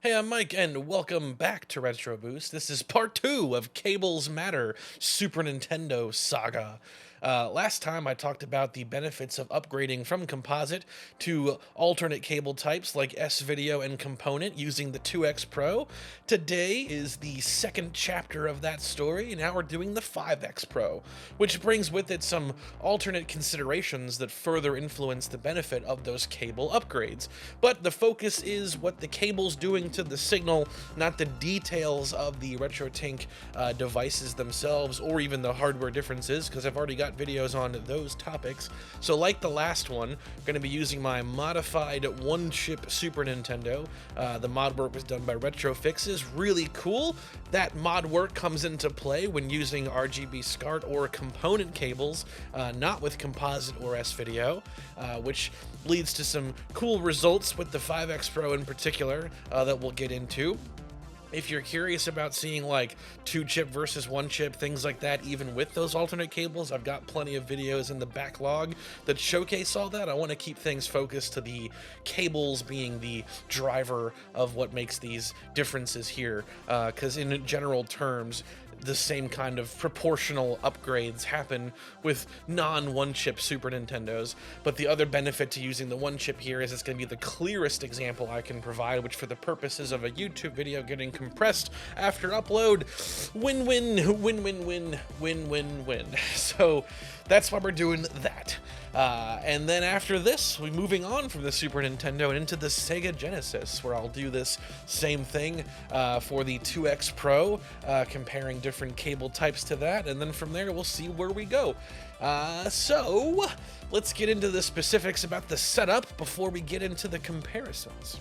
Hey, I'm Mike, and welcome back to Retro Boost. This is part 2 of Cables Matter Super Nintendo Saga. Last time I talked about the benefits of upgrading from Composite to alternate cable types like S-Video and Component using the 2X Pro. Today is the second chapter of that story, and now we're doing the 5X Pro, which brings with it some alternate considerations that further influence the benefit of those cable upgrades. But the focus is what the cable's doing to the signal, not the details of the RetroTINK devices themselves or even the hardware differences, because I've already got videos on those topics. So like the last one, I'm going to be using my modified one-chip Super Nintendo. The mod work was done by RetroFixes. Really cool. That mod work comes into play when using RGB SCART or component cables, not with Composite or S-Video, which leads to some cool results with the 5X Pro in particular that we'll get into. If you're curious about seeing like 2-chip versus 1-chip, things like that, even with those alternate cables, I've got plenty of videos in the backlog that showcase all that. I want to keep things focused to the cables being the driver of what makes these differences here, because in general terms, the same kind of proportional upgrades happen with non-1-chip Super Nintendos, but the other benefit to using the 1-chip here is it's going to be the clearest example I can provide, which for the purposes of a YouTube video getting compressed after upload, win-win, win-win-win, win-win-win. So that's why we're doing that. And then after this, we're moving on from the Super Nintendo and into the Sega Genesis, where I'll do this same thing for the 2X Pro, comparing different cable types to that, and then from there we'll see where we go. So let's get into the specifics about the setup before we get into the comparisons.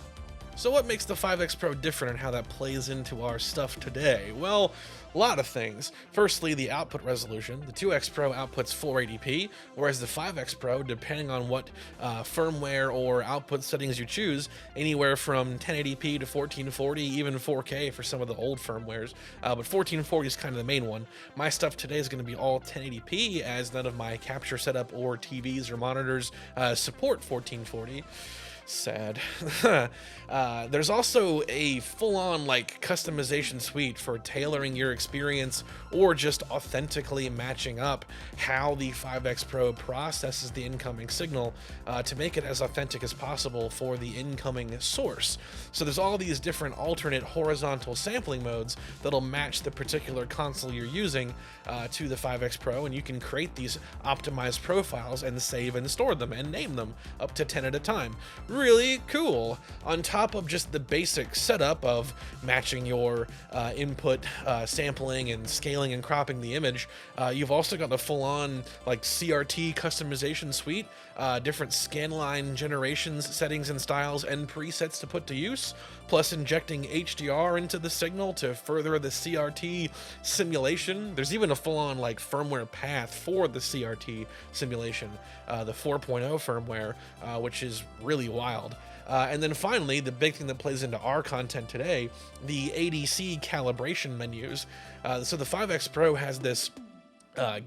So what makes the 5X Pro different and how that plays into our stuff today? Well, a lot of things. Firstly, the output resolution. The 2X Pro outputs 480p, whereas the 5X Pro, depending on what firmware or output settings you choose, anywhere from 1080p to 1440, even 4K for some of the old firmwares, but 1440 is kind of the main one. My stuff today is going to be all 1080p, as none of my capture setup or TVs or monitors support 1440. Sad. There's also a full-on like customization suite for tailoring your experience or just authentically matching up how the 5X Pro processes the incoming signal to make it as authentic as possible for the incoming source. So there's all these different alternate horizontal sampling modes that'll match the particular console you're using to the 5X Pro, and you can create these optimized profiles and save and store them and name them up to 10 at a time. Really cool. On top of just the basic setup of matching your input sampling and scaling and cropping the image, you've also got the full-on like CRT customization suite, different scanline generations, settings and styles, and presets to put to use, plus injecting HDR into the signal to further the CRT simulation. There's even a full-on like firmware path for the CRT simulation, the 4.0 firmware, which is really wild. And then finally, the big thing that plays into our content today, the ADC calibration menus. So the 5X Pro has this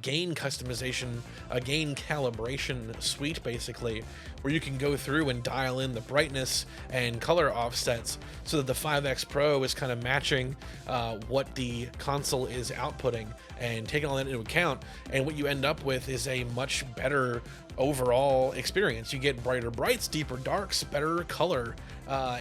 gain customization, a gain calibration suite, basically, where you can go through and dial in the brightness and color offsets so that the 5X Pro is kind of matching what the console is outputting and taking all that into account. And what you end up with is a much better overall experience. You get brighter brights, deeper darks, better color.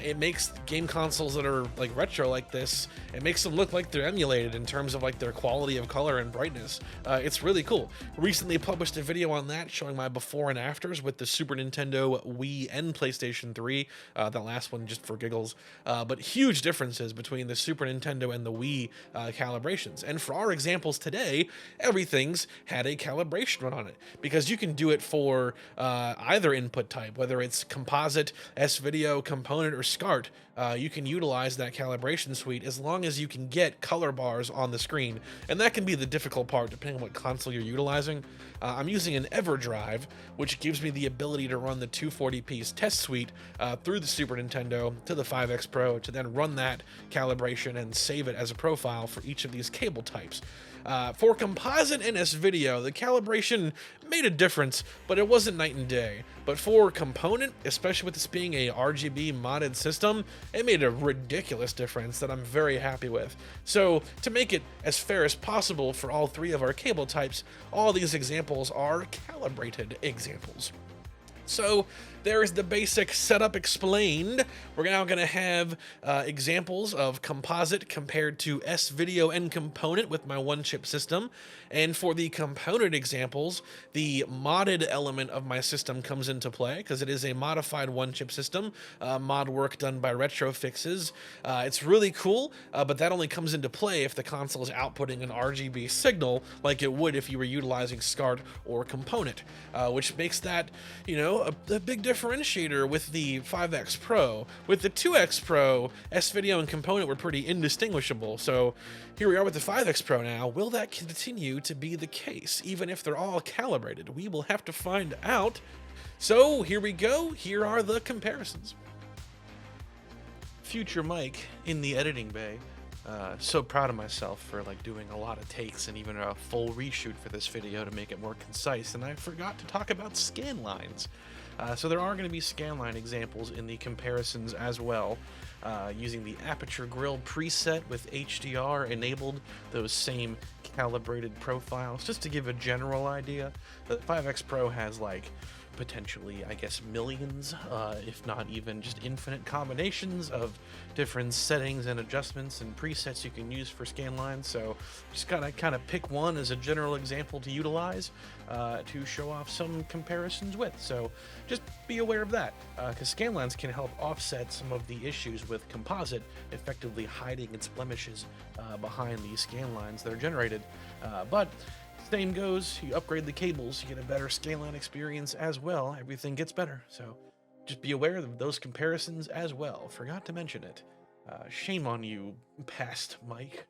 It makes game consoles that are like retro like this, it makes them look like they're emulated in terms of like their quality of color and brightness. It's really cool. Recently published a video on that showing my before and afters with the Super Nintendo, Wii, and PlayStation 3. That last one just for giggles. But huge differences between the Super Nintendo and the Wii calibrations. And for our examples today, everything's had a calibration run on it, because you can do it for either input type, whether it's Composite, S-Video, Component, or SCART. You can utilize that calibration suite as long as you can get color bars on the screen, and that can be the difficult part depending on what console you're utilizing. I'm using an EverDrive, which gives me the ability to run the 240p's test suite through the Super Nintendo to the 5X Pro to then run that calibration and save it as a profile for each of these cable types. For Composite and S-Video, the calibration made a difference, but it wasn't night and day. But for Component, especially with this being a RGB modded system, it made a ridiculous difference that I'm very happy with. So to make it as fair as possible for all three of our cable types, all these examples are calibrated examples. So there is the basic setup explained. We're now going to have examples of composite compared to S-Video and component with my one-chip system. And for the component examples, the modded element of my system comes into play because it is a modified one-chip system, mod work done by RetroFixes. It's really cool, but that only comes into play if the console is outputting an RGB signal like it would if you were utilizing SCART or component, which makes that, you know, a big differentiator with the 5X Pro. With the 2X Pro, S-Video and component were pretty indistinguishable, so here we are with the 5X Pro now. Will that continue to be the case, even if they're all calibrated? We will have to find out. So here we go, here are the comparisons. Future Mike in the editing bay. So proud of myself for like doing a lot of takes and even a full reshoot for this video to make it more concise, and I forgot to talk about scanlines. So there are going to be scanline examples in the comparisons as well, using the aperture grill preset with HDR enabled, those same calibrated profiles. Just to give a general idea, the 5X Pro has like potentially, I guess, millions, if not even just infinite combinations of different settings and adjustments and presets you can use for scanlines. So just gotta kind of pick one as a general example to utilize to show off some comparisons with. So just be aware of that, because scanlines can help offset some of the issues with composite, effectively hiding its blemishes behind these scanlines that are generated. But same goes, you upgrade the cables, you get a better scanline experience as well. Everything gets better. So just be aware of those comparisons as well. Forgot to mention it. Shame on you, past Mike.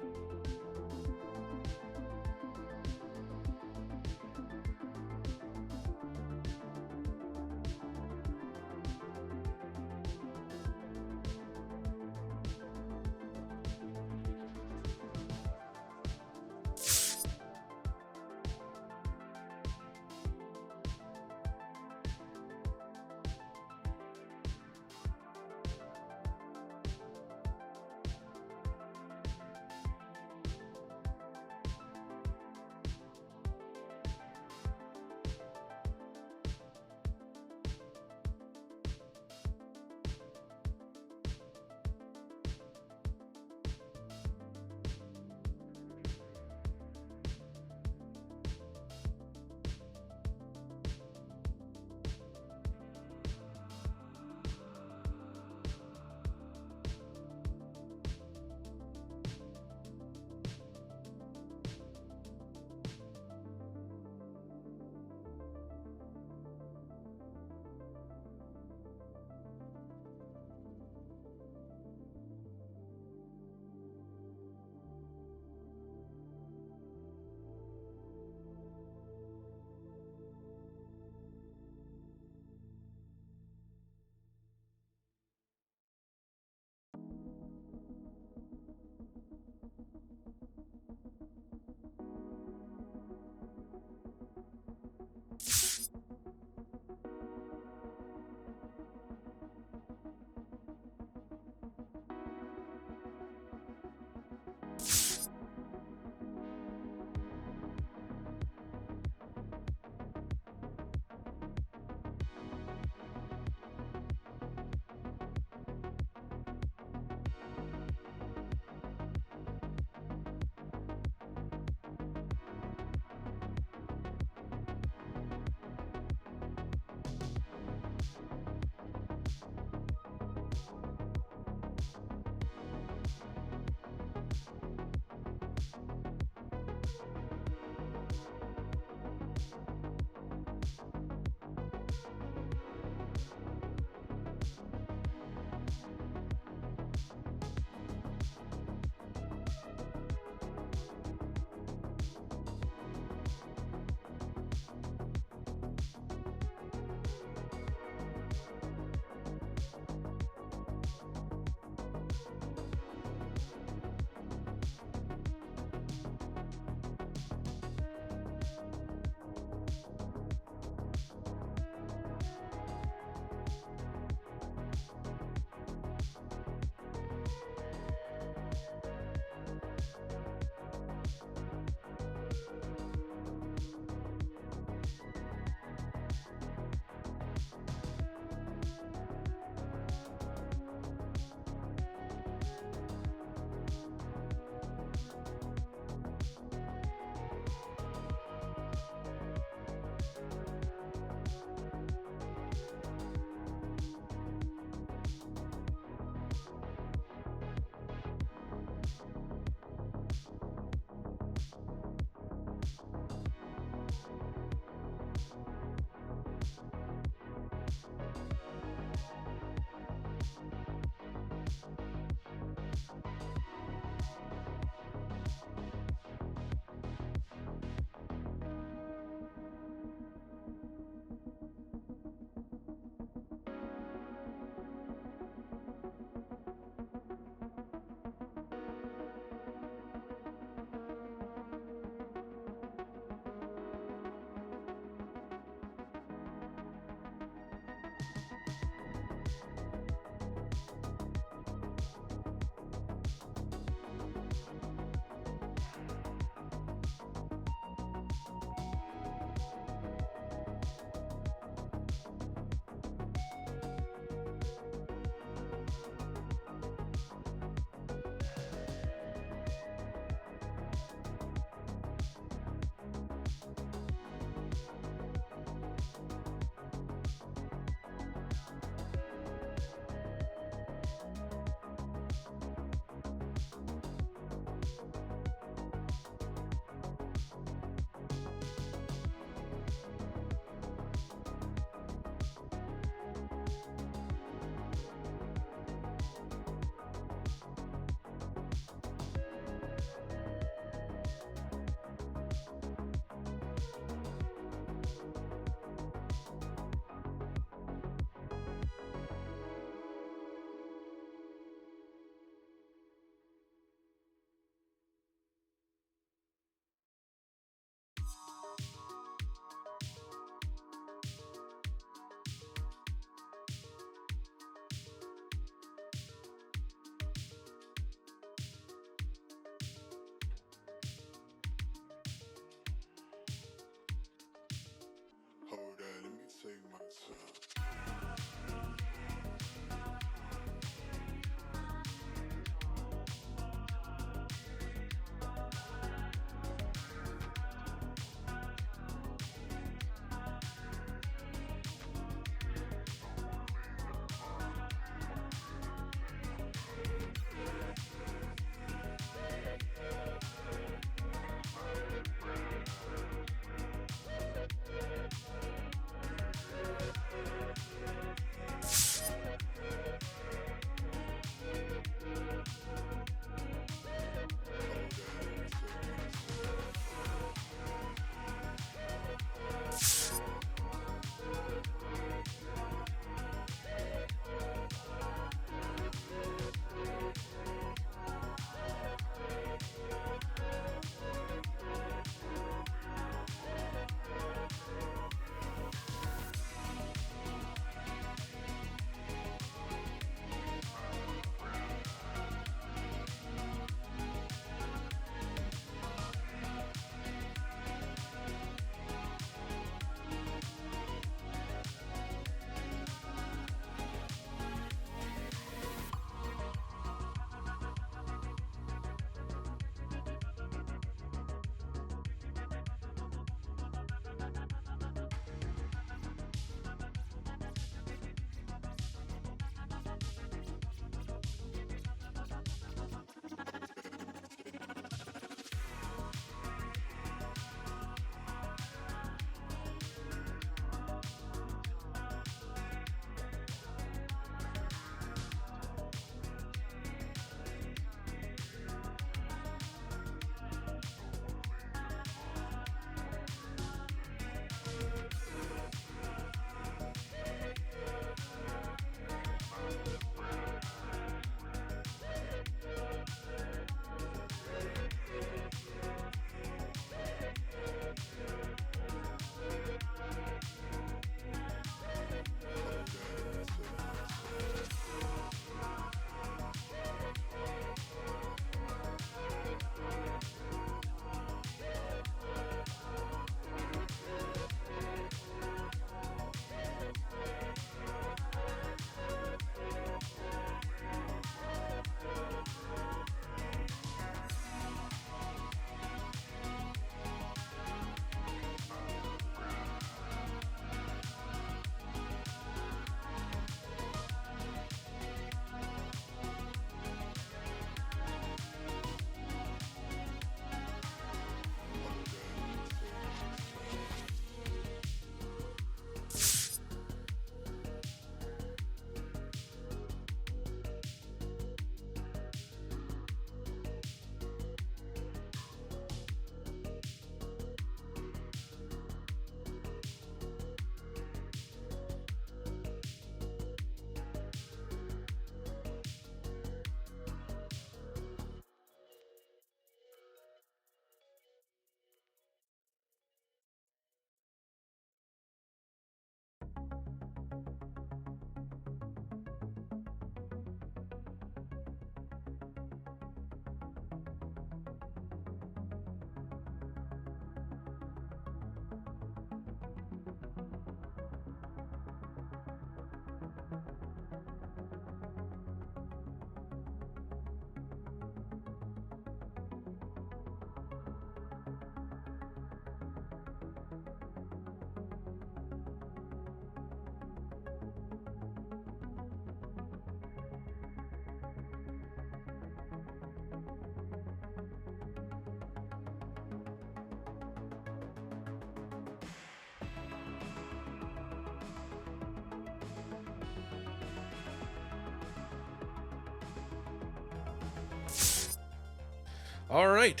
All right.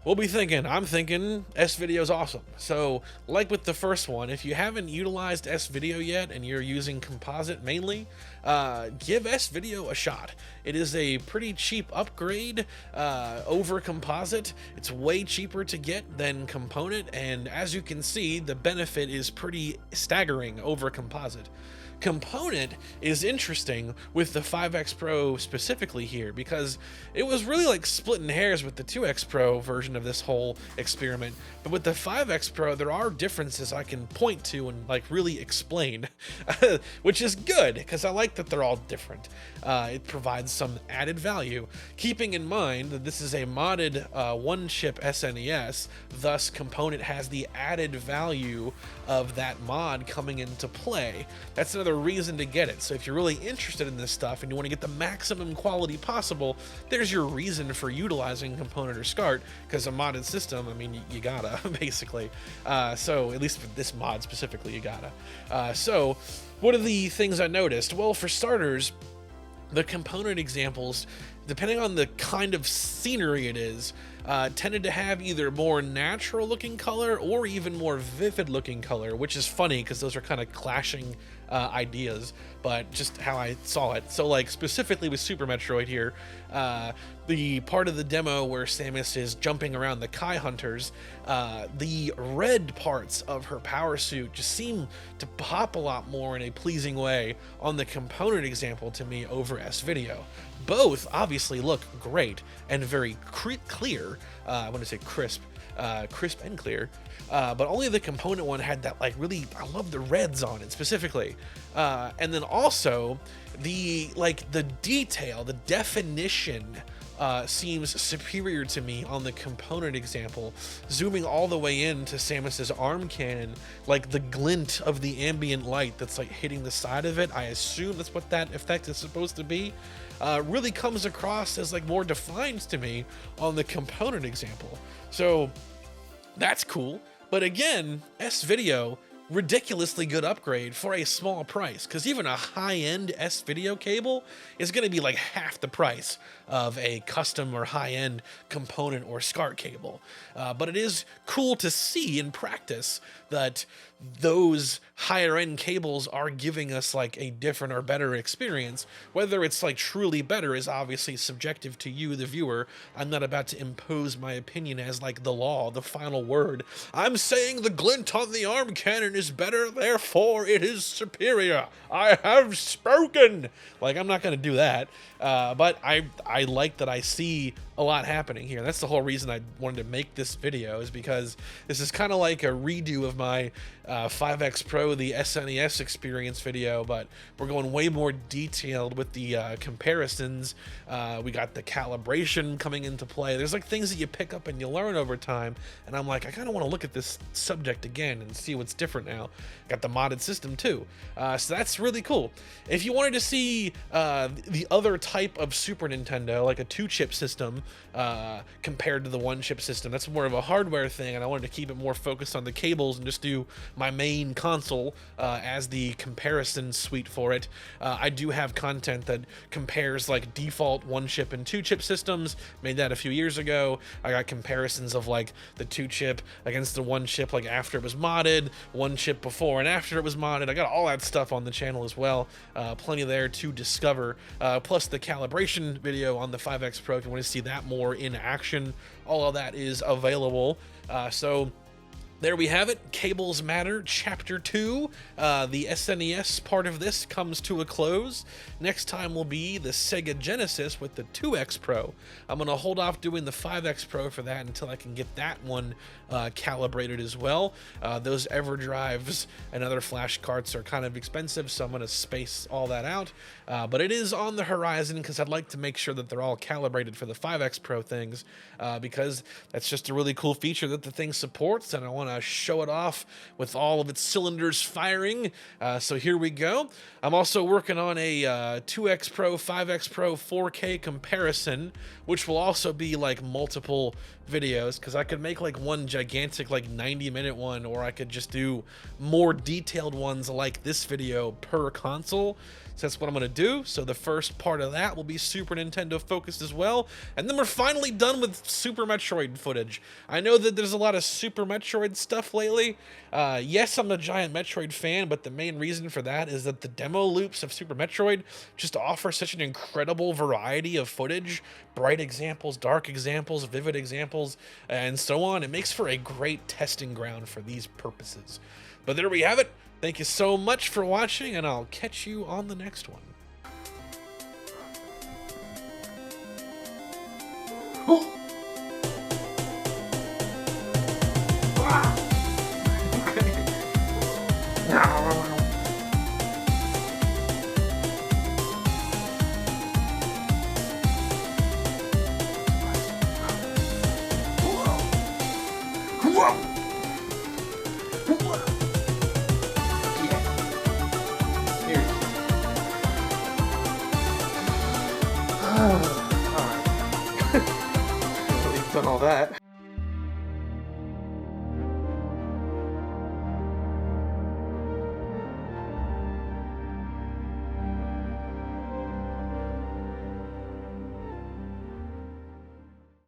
I'm thinking S-Video is awesome. So, like with the first one, if you haven't utilized S-Video yet and you're using Composite mainly, give S-Video a shot. It is a pretty cheap upgrade over Composite. It's way cheaper to get than Component, and as you can see, the benefit is pretty staggering over Composite. Component is interesting with the 5X Pro specifically here, because it was really like splitting hairs with the 2X Pro version of this whole experiment. But with the 5X Pro, there are differences I can point to and like really explain, which is good because I like that they're all different. It provides some added value, keeping in mind that this is a modded one-chip SNES, thus Component has the added value of that mod coming into play. That's another reason to get it. So if you're really interested in this stuff and you want to get the maximum quality possible, there's your reason for utilizing Component or SCART, because a modded system, I mean, you gotta, basically. So at least for this mod specifically, you gotta. So what are the things I noticed? Well, for starters, the Component examples, depending on the kind of scenery it is, tended to have either more natural looking color or even more vivid looking color, which is funny because those are kind of clashing ideas, but just how I saw it. So like specifically with Super Metroid here, the part of the demo where Samus is jumping around the Kai Hunters, the red parts of her power suit just seem to pop a lot more in a pleasing way on the Component example to me over S-Video. Both obviously look great and very clear. I want to say crisp and clear, but only the Component one had that like really, I love the reds on it specifically, and then also the detail, the definition seems superior to me on the Component example. Zooming all the way into Samus's arm cannon, like the glint of the ambient light that's like hitting the side of it, I assume that's what that effect is supposed to be, really comes across as like more defined to me on the Component example. So that's cool. But again, S-Video, ridiculously good upgrade for a small price, because even a high-end S-Video cable is going to be like half the price of a custom or high-end Component or SCART cable. But it is cool to see in practice that those higher end cables are giving us like a different or better experience. Whether it's like truly better is obviously subjective to you, the viewer. I'm not about to impose my opinion as like the law, the final word. I'm saying the glint on the arm cannon is better, therefore it is superior. I have spoken. Like, I'm not going to do that. But I like that I see a lot happening here. That's the whole reason I wanted to make this video, is because this is kind of like a redo of my 5X Pro, the SNES experience video, but we're going way more detailed with the comparisons. We got the calibration coming into play. There's like things that you pick up and you learn over time, and I'm like, I kind of want to look at this subject again and see what's different now. Got the modded system too, so that's really cool. If you wanted to see the other type of Super Nintendo, like a 2-chip system compared to the 1-chip system, that's more of a hardware thing, and I wanted to keep it more focused on the cables and just do my main console as the comparison suite for it. I do have content that compares like default 1-chip and 2-chip systems. Made that a few years ago. I got comparisons of like the 2-chip against the 1-chip, like after it was modded, 1-chip before and after it was modded. I got all that stuff on the channel as well. Plenty there to discover. Plus the calibration video on the 5X Pro if you want to see that more in action. All of that is available. So there we have it. Cables Matter Chapter 2. The SNES part of this comes to a close. Next time will be the Sega Genesis with the 2X Pro. I'm going to hold off doing the 5X Pro for that until I can get that one calibrated as well. Those EverDrives and other flash carts are kind of expensive, so I'm going to space all that out. But it is on the horizon because I'd like to make sure that they're all calibrated for the 5X Pro things, because that's just a really cool feature that the thing supports, and I want to to show it off with all of its cylinders firing. So here we go. I'm also working on a 2X Pro, 5X Pro 4K comparison, which will also be like multiple videos, because I could make like one gigantic like 90-minute one, or I could just do more detailed ones like this video per console. So that's what I'm going to do. So the first part of that will be Super Nintendo focused as well. And then we're finally done with Super Metroid footage. I know that there's a lot of Super Metroid stuff lately. Yes, I'm a giant Metroid fan, but the main reason for that is that the demo loops of Super Metroid just offer such an incredible variety of footage. Bright examples, dark examples, vivid examples, and so on. It makes for a great testing ground for these purposes. But there we have it. Thank you so much for watching, and I'll catch you on the next one. Alright. Well, you've done all that.